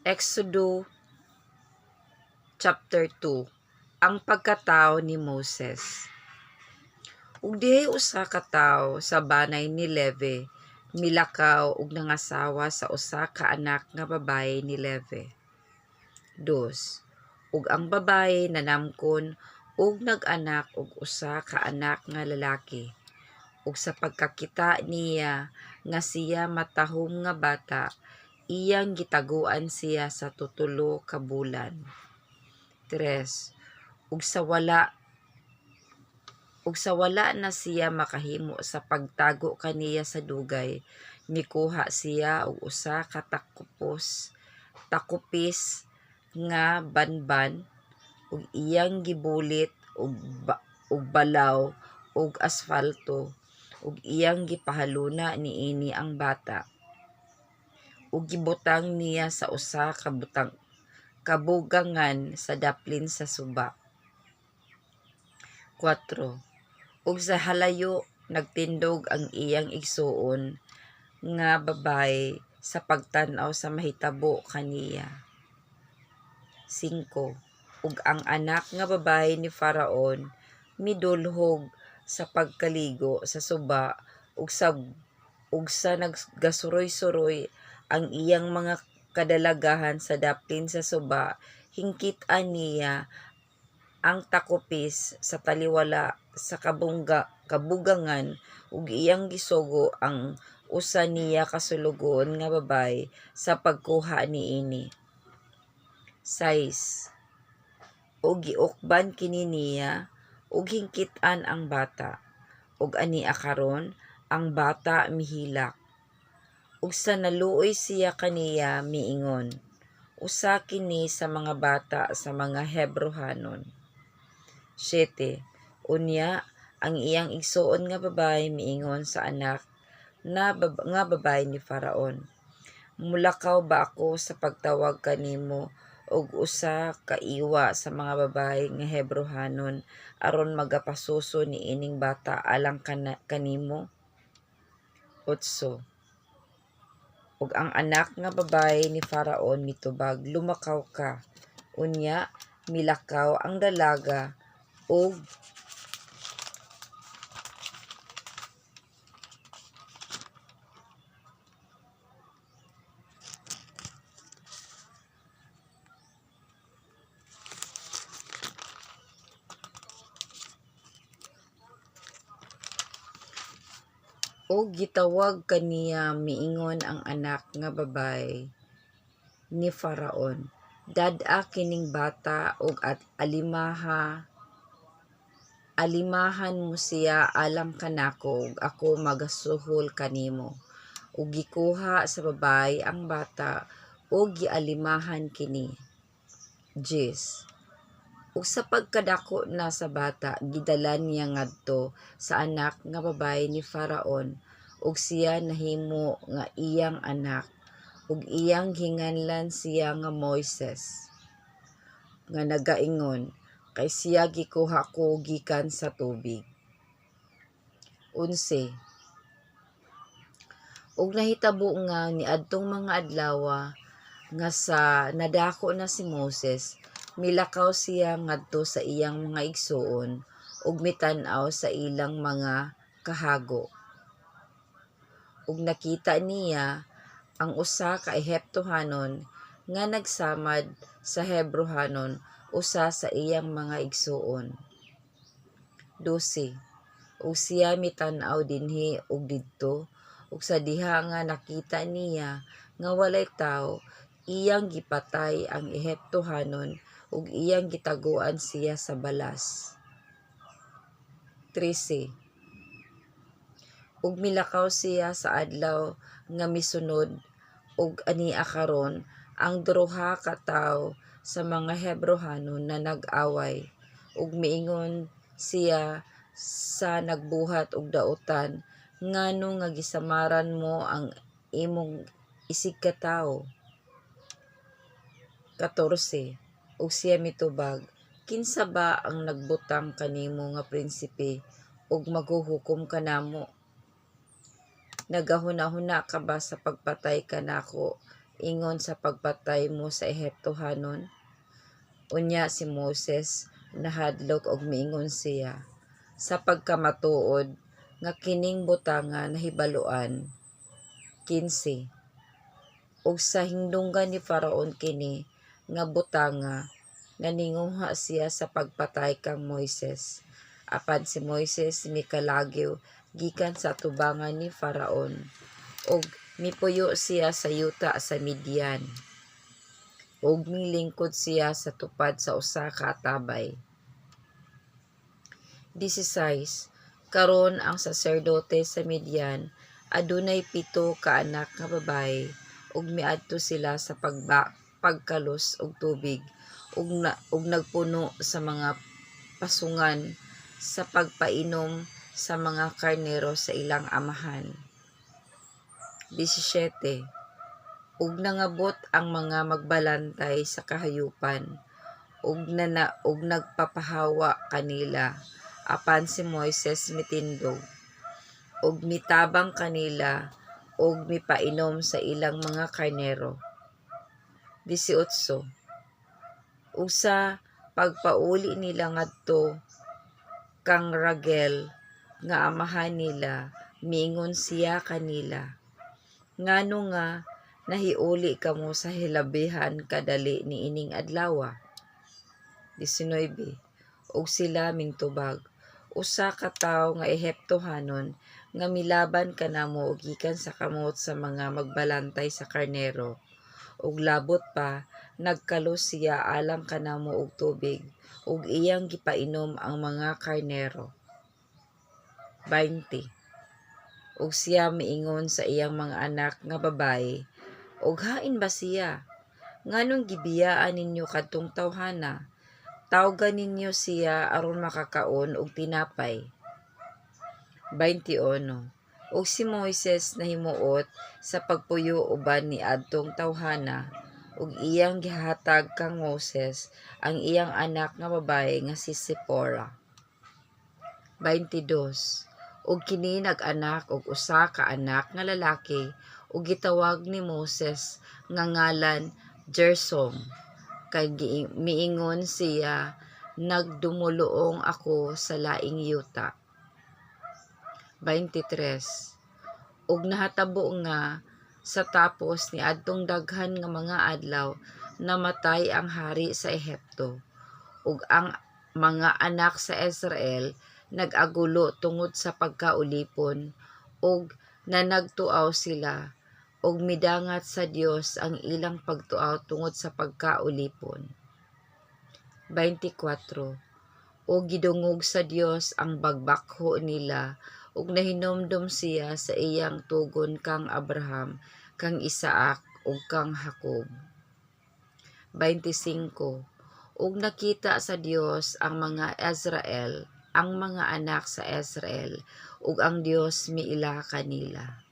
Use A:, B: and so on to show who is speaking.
A: Exodo chapter 2. Ang pagkatao ni Moses. Ug dihay usa ka tawo sa banay ni Levi milakaw ug nangasawa sa usa ka anak nga babaye ni Levi. 2. Ug ang babaye nanamkon ug nag-anak og usa ka anak nga lalaki. Ug sa pagkakita niya nga siya matahom nga bata, iyang gitaguan siya sa tutulo ka bulan. 3. Ug sa wala na siya makahimo sa pagtago kaniya sa dugay, mikuha siya og usa ka takupis nga banban ug iyang gibulit og balaw ug asfalto ug iyang gipahaluna niini ang bata ug gibutang niya sa usa ka kabugangan sa daplin sa suba. 4. Ug sa halayo nagtindog ang iyang igsuon nga babaye sa pagtan-aw sa mahitabo kaniya. 5. Ug ang anak nga babaye ni Faraon midulhog sa pagkaligo sa suba ug sa nagasuroy-suroy ang iyang mga kadalagahan sa daplin sa suba, hingkit-an niya ang takupis sa taliwala sa kabugangan ug iyang gisugo ang usa niya kasulugon nga babaye sa pagkuha niini. 6. Ug giukban kini niya ug hingkit-an ang bata ug ania karon ang bata mihilak. Ug sa naluoy siya kaniya miingon, usa kini sa mga bata sa mga Hebrohanon. 7. Unya ang iyang igsuon nga babaye miingon sa anak nga babaye ni Faraon, mulakaw ba ako sa pagtawag kanimo og usa ka iwa sa mga babaye nga Hebrohanon aron magapasuso niining bata alang kanimo? 8. Ug ang anak nga babaye ni Faraon mitubag, lumakaw ka. Unya milakaw ang dalaga ug gitawag kaniya miingon ang anak nga babaye ni Faraon, dad-a kining bata ug alimahan mo siya alang kanako ug ako magasuhol kanimo. Ug gikuha sa babaye ang bata ug gialimahan kini. 10. Ug sa pagkadako na sa bata, gidala niya ngadto sa anak nga babaye ni Faraon ug siya nahimo nga iyang anak ug iyang ginganlan siya nga Moises, nga nagaingon, kay siya gikuha ko gikan sa tubig. 11. Ug nahitabo nga niadtong mga adlaw nga sa nadako na si Moses, milakaw siya ngadto sa iyang mga igsuon ug mitan-aw sa ilang mga kahago. Ug nakita niya ang usa ka Ehiptohanon nga nagsamad sa Hebrohanon usa sa iyang mga igsuon. 12. Ug siya mitan-aw dinhi ug didto ug sa diha nga nakita niya nga walay tawo, iyang gipatay ang Ehiptohanon ug iyang gitaguan siya sa balas. 13. Ug milakaw siya sa adlaw nga misunod ug ania karon ang duha ka tawo sa mga Hebrohanon na nag-away ug miingon siya sa nagbuhat og dautan, ngano nga gisamaran mo ang imong isig ka tawo? 14. Ug siya mitubag, kinsa ba ang nagbutang kanimo nga prinsipe ug maghuhukom kanamo? Nagahuna-huna ka ba sa pagpatay kanako ingon sa pagpatay mo sa Ehiptohanon? Unya si Moses nahadlok og miingon siya, sa pagkamatuod nga kining butanga nahibaluan. 15. Ug sa hingdunggan ni Faraon kini nga butanga nga ninguha siya sa pagpatay kang Moises. Apan si Moises mikalagyo gikan sa tubangan ni Faraon ug mipuyo siya sa yuta sa Midian ug milingkod siya sa tupad sa usa ka tabay. 16. Karon ang saserdote sa Midian adunay 7 ka anak nga babaye ug miadto sila sa pagkalos og tubig ug nagpuno sa mga pasungan sa pagpainom sa mga karnero sa ilang amahan. 17. Ug nangabot ang mga magbalantay sa kahayupan ug nagpapahawa kanila, apan si Moises mitindog ug mitabang kanila ug mipainom sa ilang mga karnero. 18. Ug sa pagpauli nila ngadto kang Ragel nga amahan nila, miingon siya kanila, ngano nga nahiuli kamo sa hilabihan kadali niining adlaw? 19. Ug sila mingtubag, usa ka tawo nga Ehiptohanon nga milaban kanamo ug gikan sa kamot sa mga magbalantay sa karnero, ug labot pa nagkalos siya alang kanamo og tubig ug iyang gipainom ang mga karnero. 20. Ug siya miingon sa iyang mga anak nga babaye, ug hain ba siya? Nganong gibiyaan ninyo kadtong tawhana? Tawgan ninyo siya aron makakaon og tinapay. 21. Ug si Moises nahimuot sa pagpuyo uban ni adtong tawhana ug iyang gihatag kang Moses ang iyang anak nga babaye nga si Zipporah. 22. Ug kini nag-anak og usa ka anak nga lalaki ug gitawag ni Moses nga ngalan Gersom, kay miingon siya, nagdumuluong ako sa laing yuta. 23. Ug nahatabo nga sa tapos ni adtong daghan nga mga adlaw namatay ang hari sa Ehipto ug ang mga anak sa Israel nag-agulo tungod sa pagkaulipon ug nanagtuaw sila ug midangat sa Dios ang ilang pagtuaw tungod sa pagkaulipon. 24. Ug gidungog sa Dios ang bagbakho nila ug nahinomdom siya sa iyang tugon kang Abraham, kang Isaac ug kang Jacob. 25. Ug nakita sa Dios ang mga Israel, ang mga anak sa Israel, ug ang Dios miila kanila.